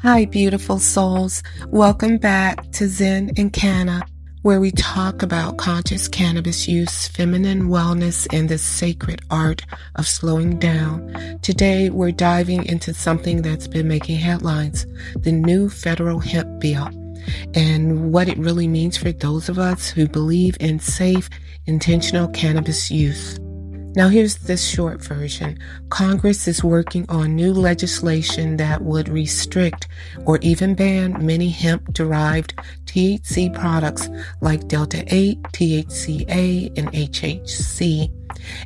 Hi, beautiful souls. Welcome back to Zen and Kanna, where we talk about conscious cannabis use, feminine wellness, and the sacred art of slowing down. Today, we're diving into something that's been making headlines, the new federal hemp bill, and what it really means for those of us who believe in safe, intentional cannabis use. Now, here's the short version. Congress is working on new legislation that would restrict or even ban many hemp-derived THC products like Delta 8, THCA, and HHC.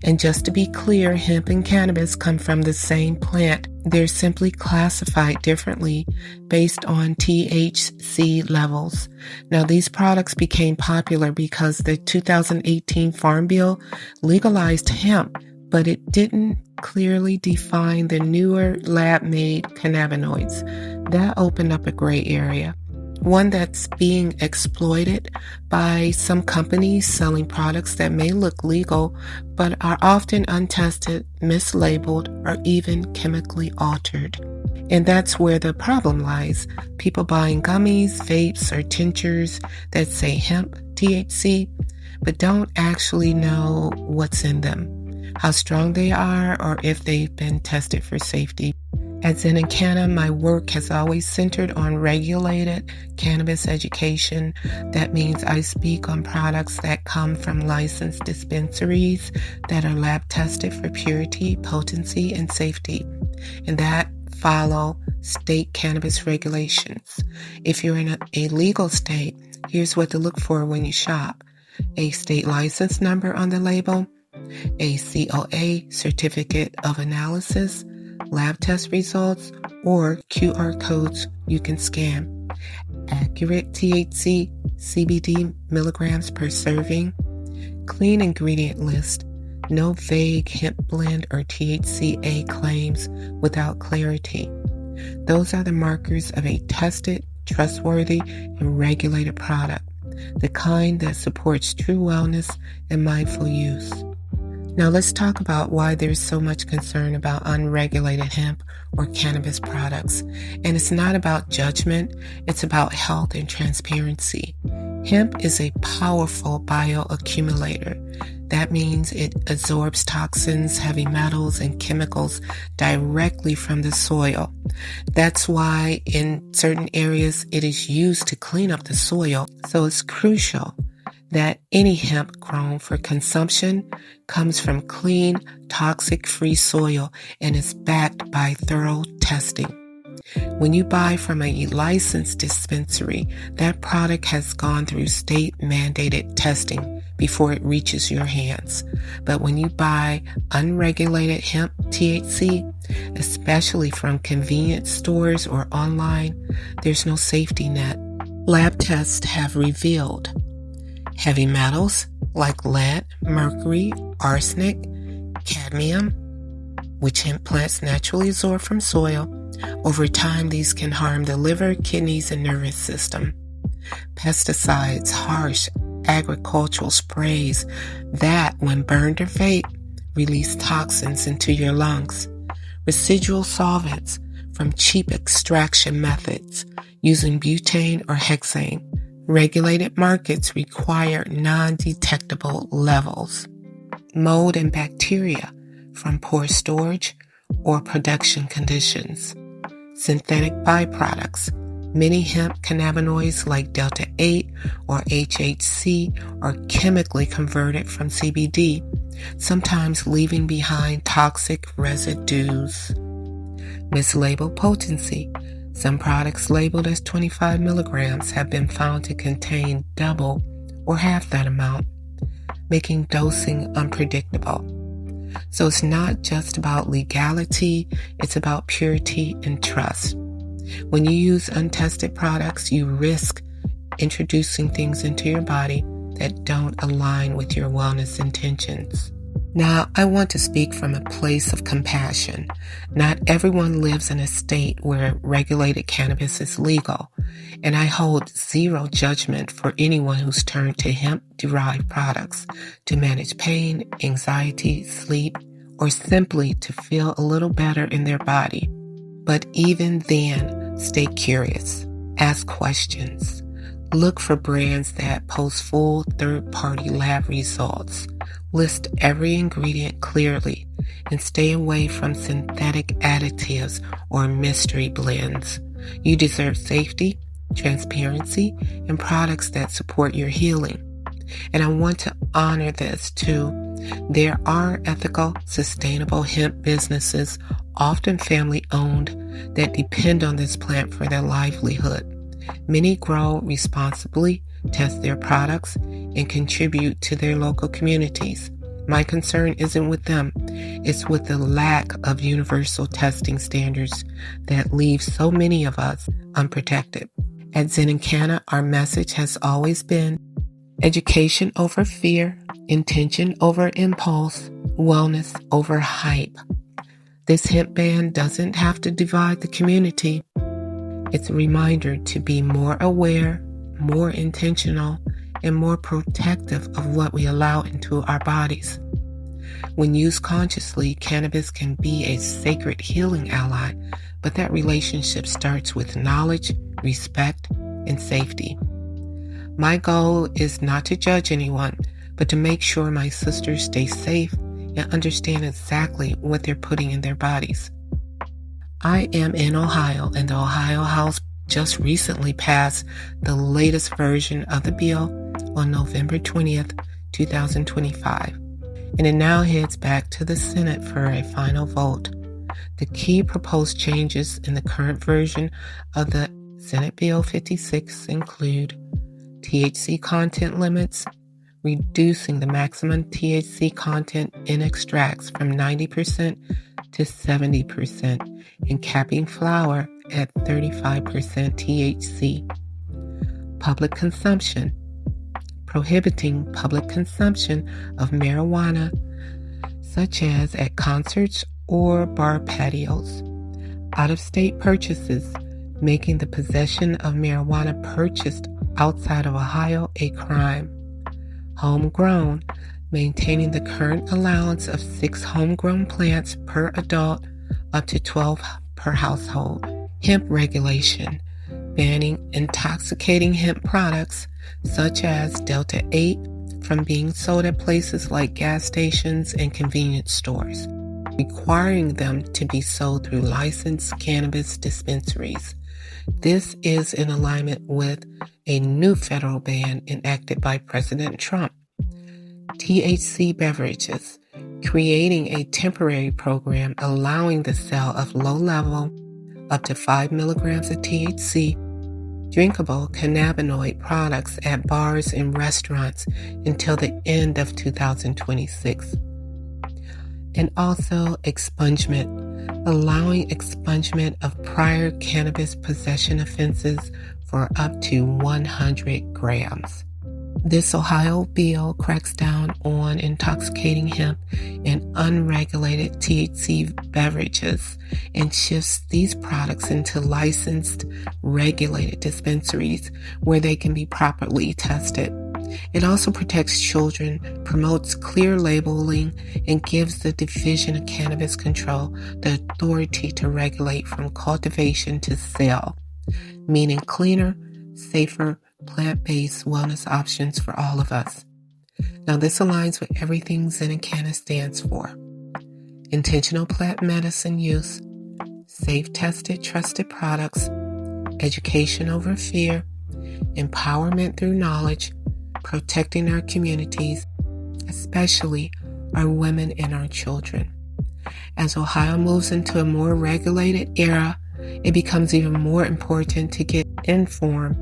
And just to be clear, hemp and cannabis come from the same plant. They're simply classified differently based on THC levels. Now, these products became popular because the 2018 Farm Bill legalized hemp, but it didn't clearly define the newer lab-made cannabinoids. That opened up a gray area, one that's being exploited by some companies selling products that may look legal but are often untested, mislabeled, or even chemically altered. And that's where the problem lies. People buying gummies, vapes, or tinctures that say hemp, THC, but don't actually know what's in them, how strong they are, or if they've been tested for safety. At Zen Kanna, my work has always centered on regulated cannabis education. That means I speak on products that come from licensed dispensaries that are lab tested for purity, potency, and safety, and that follow state cannabis regulations. If you're in a legal state, here's what to look for when you shop: a state license number on the label, a COA, certificate of analysis, lab test results, or QR codes you can scan, accurate THC, CBD milligrams per serving, clean ingredient list, no vague hemp blend or THCA claims without clarity. Those are the markers of a tested, trustworthy, and regulated product, the kind that supports true wellness and mindful use. Now let's talk about why there's so much concern about unregulated hemp or cannabis products. And it's not about judgment, it's about health and transparency. Hemp is a powerful bioaccumulator. That means it absorbs toxins, heavy metals, and chemicals directly from the soil. That's why in certain areas it is used to clean up the soil. So it's crucial that any hemp grown for consumption comes from clean, toxic-free soil and is backed by thorough testing. When you buy from a licensed dispensary, that product has gone through state-mandated testing before it reaches your hands. But when you buy unregulated hemp THC, especially from convenience stores or online, there's no safety net. Lab tests have revealed heavy metals like lead, mercury, arsenic, cadmium, which hemp plants naturally absorb from soil. Over time, these can harm the liver, kidneys, and nervous system. Pesticides, harsh agricultural sprays that, when burned or vaped, release toxins into your lungs. Residual solvents from cheap extraction methods using butane or hexane. Regulated markets require non-detectable levels. Mold and bacteria from poor storage or production conditions. Synthetic byproducts. Many hemp cannabinoids like Delta 8 or HHC are chemically converted from CBD, sometimes leaving behind toxic residues. Mislabeled potency. Some products labeled as 25 milligrams have been found to contain double or half that amount, making dosing unpredictable. So it's not just about legality, it's about purity and trust. When you use untested products, you risk introducing things into your body that don't align with your wellness intentions. Now, I want to speak from a place of compassion. Not everyone lives in a state where regulated cannabis is legal, and I hold zero judgment for anyone who's turned to hemp-derived products to manage pain, anxiety, sleep, or simply to feel a little better in their body. But even then, Stay curious. Ask questions. Look for brands that post full third-party lab results. List every ingredient clearly and stay away from synthetic additives or mystery blends. You deserve safety, transparency, and products that support your healing. And I want to honor this too. There are ethical, sustainable hemp businesses, often family-owned, that depend on this plant for their livelihood. Many grow responsibly, test their products, and contribute to their local communities. My concern isn't with them, it's with the lack of universal testing standards that leave so many of us unprotected. At Zen Kanna, our message has always been education over fear, intention over impulse, wellness over hype. This hemp ban doesn't have to divide the community. It's a reminder to be more aware, more intentional, and more protective of what we allow into our bodies. When used consciously, cannabis can be a sacred healing ally, but that relationship starts with knowledge, respect, and safety. My goal is not to judge anyone, but to make sure my sisters stay safe and understand exactly what they're putting in their bodies. I am in Ohio, and the Ohio House just recently passed the latest version of the bill on November 20th, 2025, and it now heads back to the Senate for a final vote. The key proposed changes in the current version of the Senate Bill 56 include THC content limits, reducing the maximum THC content in extracts from 90% to 70%, and capping flower at 35% THC. Public consumption, prohibiting public consumption of marijuana, such as at concerts or bar patios. Out-of-state purchases, making the possession of marijuana purchased outside of Ohio a crime. Homegrown, maintaining the current allowance of 6 homegrown plants per adult, up to 12 per household. Hemp regulation, banning intoxicating hemp products such as Delta 8 from being sold at places like gas stations and convenience stores, requiring them to be sold through licensed cannabis dispensaries. This is in alignment with a new federal ban enacted by President Trump. THC beverages, creating a temporary program allowing the sale of low-level, up to 5 milligrams of THC, drinkable cannabinoid products at bars and restaurants until the end of 2026. And also expungement, allowing expungement of prior cannabis possession offenses for up to 100 grams. This Ohio bill cracks down on intoxicating hemp and unregulated THC beverages and shifts these products into licensed, regulated dispensaries where they can be properly tested. It also protects children, promotes clear labeling, and gives the Division of Cannabis Control the authority to regulate from cultivation to sale, meaning cleaner, safer, plant-based wellness options for all of us. Now, this aligns with everything Zen Kanna stands for. Intentional plant medicine use, safe, tested, trusted products, education over fear, empowerment through knowledge, protecting our communities, especially our women and our children. As Ohio moves into a more regulated era, it becomes even more important to get informed,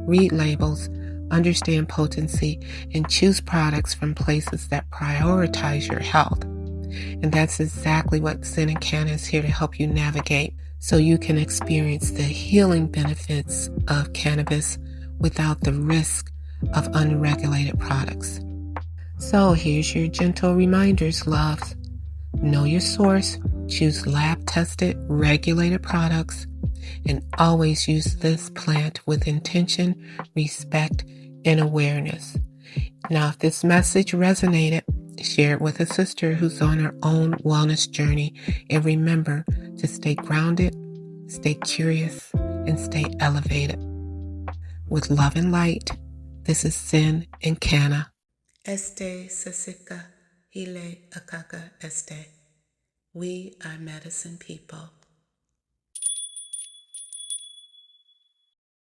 read labels, understand potency, and choose products from places that prioritize your health. And that's exactly what Zen Kanna is here to help you navigate, so you can experience the healing benefits of cannabis without the risk of unregulated products. So here's your gentle reminders, loves. Know your source, choose lab-tested, regulated products, and always use this plant with intention, respect, and awareness. Now, if this message resonated, share it with a sister who's on her own wellness journey, and remember to stay grounded, stay curious, and stay elevated. With love and light, this is Zen Kanna. Este sasika hile akaka este. We are medicine people.